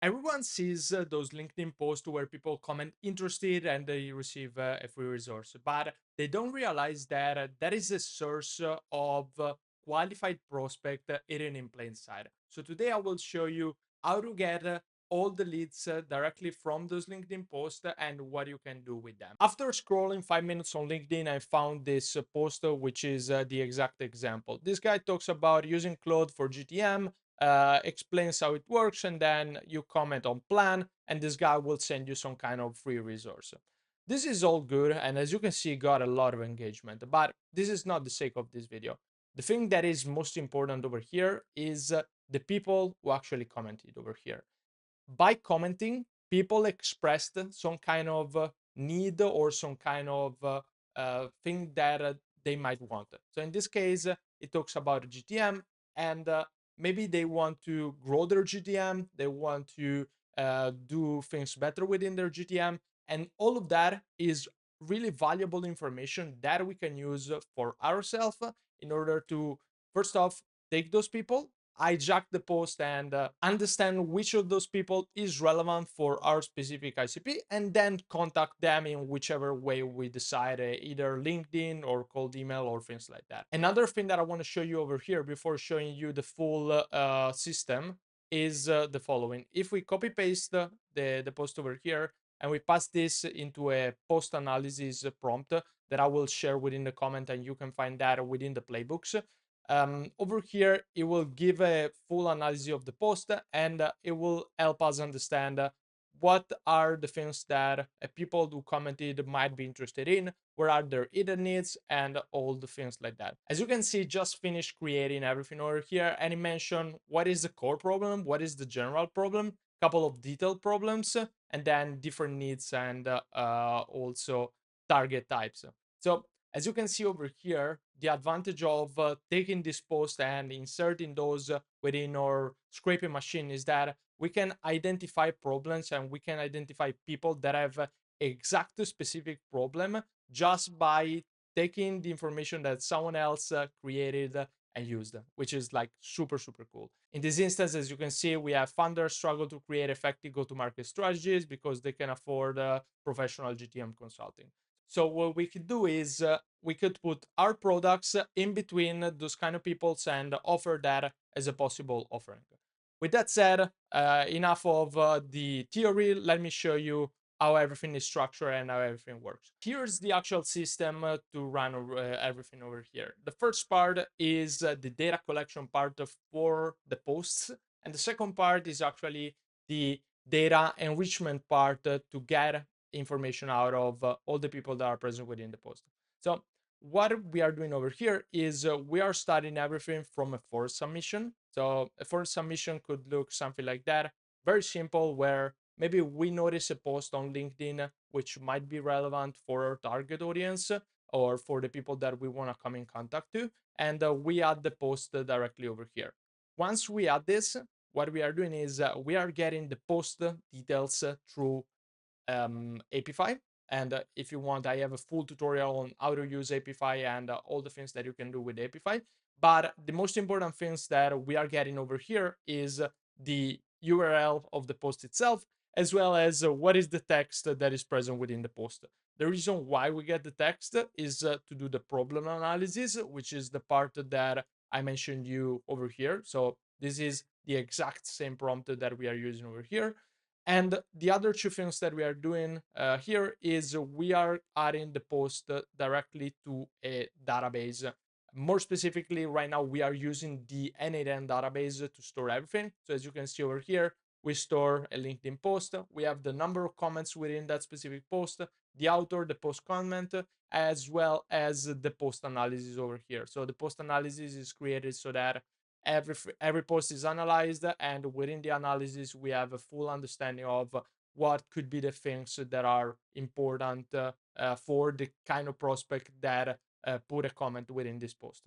Everyone sees those LinkedIn posts where people comment interested and they receive a free resource, but they don't realize that that is a source of qualified prospect hidden in plain sight. So today I will show you how to get all the leads directly from those LinkedIn posts and what you can do with them. After scrolling 5 minutes on LinkedIn, I found this post, which is the exact example. This guy talks about using Claude for GTM, explains how it works, and then you comment on plan, and this guy will send you some kind of free resource. This is all good, and as you can see, got a lot of engagement, but this is not the sake of this video. The thing that is most important over here is the people who actually commented over here. By commenting, people expressed some kind of need or some kind of thing that they might want. So in this case, it talks about GTM, and maybe they want to grow their GTM, they want to do things better within their GTM, and all of that is really valuable information that we can use for ourselves in order to, first off, take those people, hijack the post, and understand which of those people is relevant for our specific ICP, and then contact them in whichever way we decide, either LinkedIn or cold email or things like that. Another thing that I want to show you over here before showing you the full system is the following. If we copy paste the post over here and we pass this into a post analysis prompt that I will share within the comment, and you can find that within the playbooks. Over here, it will give a full analysis of the post, and it will help us understand what are the things that people who commented might be interested in, where are their hidden needs, and all the things like that. As you can see, just finished creating everything over here, and it mentioned what is the core problem, what is the general problem, couple of detailed problems, and then different needs and also target types. So as you can see over here, the advantage of taking this post and inserting those within our scraping machine is that we can identify problems and we can identify people that have exact specific problem just by taking the information that someone else created and used, which is like super, super cool. In this instance, as you can see, we have funders struggle to create effective go-to-market strategies because they can afford professional GTM consulting. So what we could do is we could put our products in between those kind of peoples and offer that as a possible offering. With that said, enough of the theory. Let me show you how everything is structured and how everything works. Here's the actual system to run everything over here. The first part is the data collection part for the posts, and the second part is actually the data enrichment part to get information out of all the people that are present within the post. So what we are doing over here is we are starting everything from a form submission. So a form submission could look something like that. Very simple, where maybe we notice a post on LinkedIn which might be relevant for our target audience or for the people that we want to come in contact to, and we add the post directly over here. Once we add this, what we are doing is we are getting the post details through Apify. And if you want, I have a full tutorial on how to use Apify and all the things that you can do with Apify. But the most important things that we are getting over here is the URL of the post itself, as well as what is the text that is present within the post. The reason why we get the text is to do the problem analysis, which is the part that I mentioned you over here. So this is the exact same prompt that we are using over here. And the other two things that we are doing here is we are adding the post directly to a database. More specifically, right now we are using the N8N database to store everything. So as you can see over here, we store a LinkedIn post. We have the number of comments within that specific post, the author, the post comment, as well as the post analysis over here. So the post analysis is created so that every post is analyzed, and within the analysis we have a full understanding of what could be the things that are important for the kind of prospect that put a comment within this post.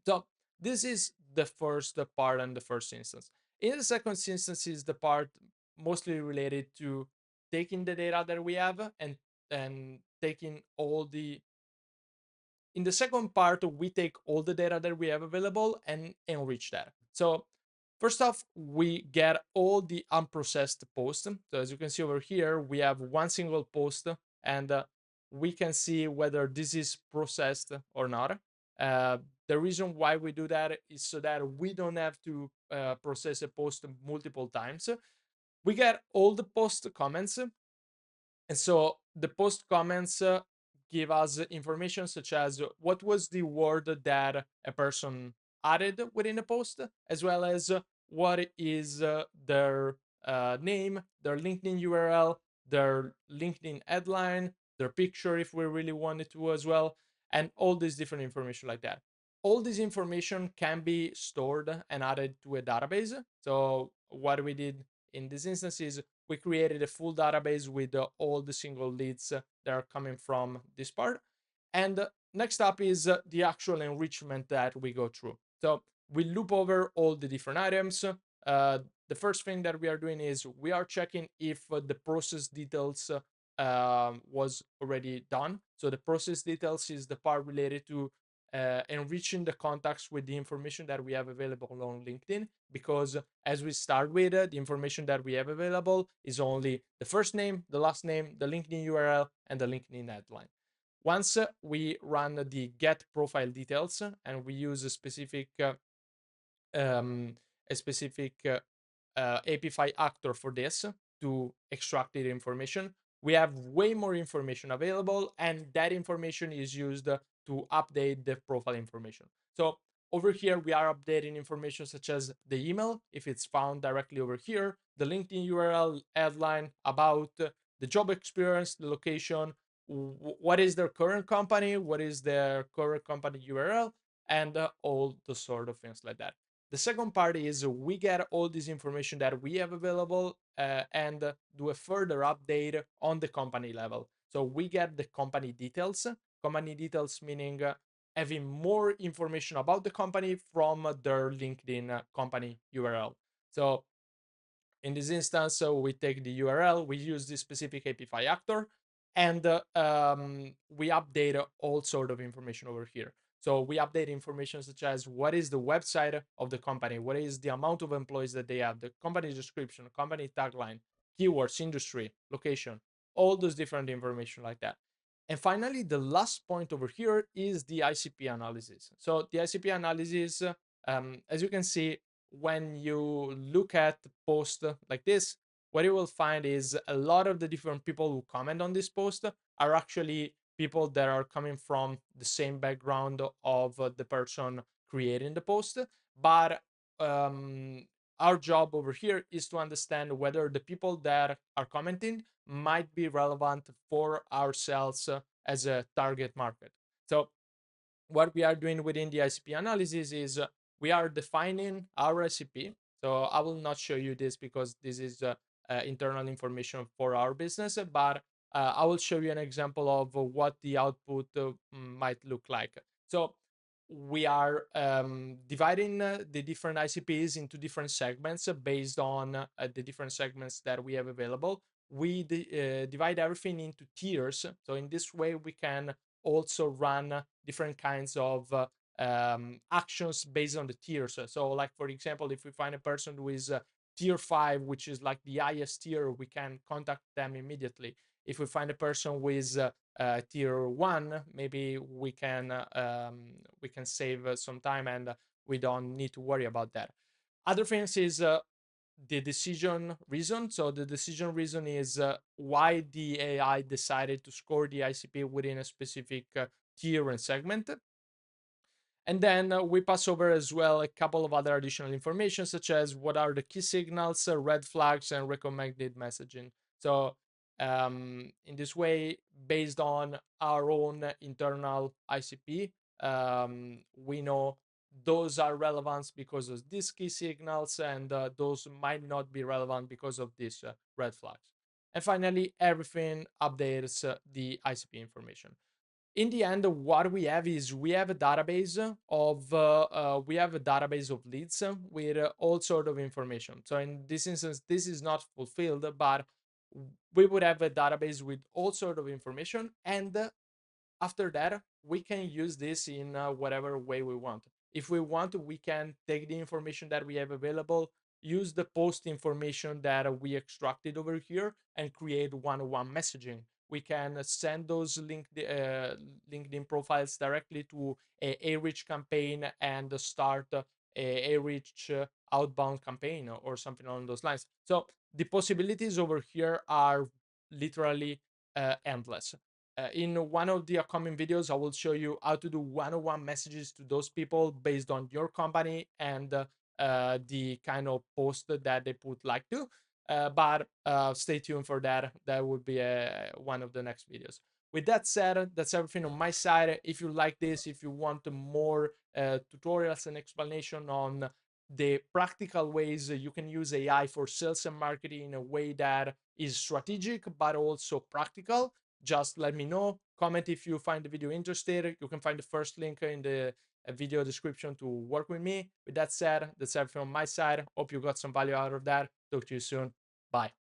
So this is the first part and the first instance. In the second instance is the part mostly related to taking the data that we have and taking all the in the second part, we take all the data that we have available and enrich that. So First off, we get all the unprocessed posts. So as you can see over here, we have one single post, and we can see whether this is processed or not. Uh, the reason why we do that is so that we don't have to process a post multiple times. We get all the post comments, and so the post comments give us information such as what was the word that a person added within a post, as well as what is their name, their LinkedIn URL, their LinkedIn headline, their picture if we really wanted to as well, and all this different information like that. All this information can be stored and added to a database. So what we did in this instance is we created a full database with all the single leads that are coming from this part. And next up is the actual enrichment that we go through. So we loop over all the different items. The first thing that we are doing is we are checking if the process details was already done. So the process details is the part related to enriching the contacts with the information that we have available on LinkedIn, because as we start with, the information that we have available is only the first name, the last name, the LinkedIn URL, and the LinkedIn headline. Once we run the get profile details and we use um, a specific API actor for this to extract the information, we have way more information available, and that information is used to update the profile information. So over here, we are updating information such as the email, if it's found directly over here, the LinkedIn URL, headline, about the job experience, the location, what is their current company, what is their current company URL, and all the sort of things like that. The second part is we get all this information that we have available and do a further update on the company level. So we get the company details meaning having more information about the company from their LinkedIn company URL. So in this instance, so we take the URL, we use this specific API actor, and we update all sort of information over here. So we update information such as what is the website of the company, what is the amount of employees that they have, the company description, company tagline, keywords, industry, location, all those different information like that. And finally, the last point over here is the ICP analysis. So the ICP analysis, as you can see, when you look at post like this, what you will find is a lot of the different people who comment on this post are actually people that are coming from the same background of the person creating the post. But our job over here is to understand whether the people that are commenting might be relevant for ourselves as a target market. So what we are doing within the ICP analysis is we are defining our ICP. So I will not show you this because this is internal information for our business, but I will show you an example of what the output might look like. So we are dividing the different ICPs into different segments based on the different segments that we have available. We divide everything into tiers. So in this way, we can also run different kinds of actions based on the tiers. So, like for example, if we find a person who is tier 5, which is like the highest tier, we can contact them immediately. If we find a person with tier 1, maybe we can save some time and we don't need to worry about that. Other things is the decision reason. So the decision reason is why the AI decided to score the ICP within a specific tier and segment. And then we pass over as well a couple of other additional information, such as what are the key signals, red flags, and recommended messaging. So in this way, based on our own internal ICP, we know those are relevant because of these key signals, and those might not be relevant because of these red flags. And finally, everything updates the ICP information. In the end, what we have is we have a database of leads with all sort of information. So in this instance, this is not fulfilled, but we would have a database with all sort of information, and after that we can use this in whatever way we want. If we want, we can take the information that we have available, use the post information that we extracted over here, and create one-on-one messaging. We can send those LinkedIn profiles directly to a rich campaign and start a rich outbound campaign or something along those lines. So the possibilities over here are literally endless. In one of the upcoming videos, I will show you how to do one-on-one messages to those people based on your company and the kind of post that they put like to. But stay tuned for that. That would be one of the next videos. With that said, that's everything on my side. If you like this, if you want more tutorials and explanation on the practical ways you can use AI for sales and marketing in a way that is strategic but also practical, just let me know. Comment if you find the video interesting. You can find the first link in the video description to work with me. With that said, that's everything on my side. Hope you got some value out of that. Talk to you soon. Bye.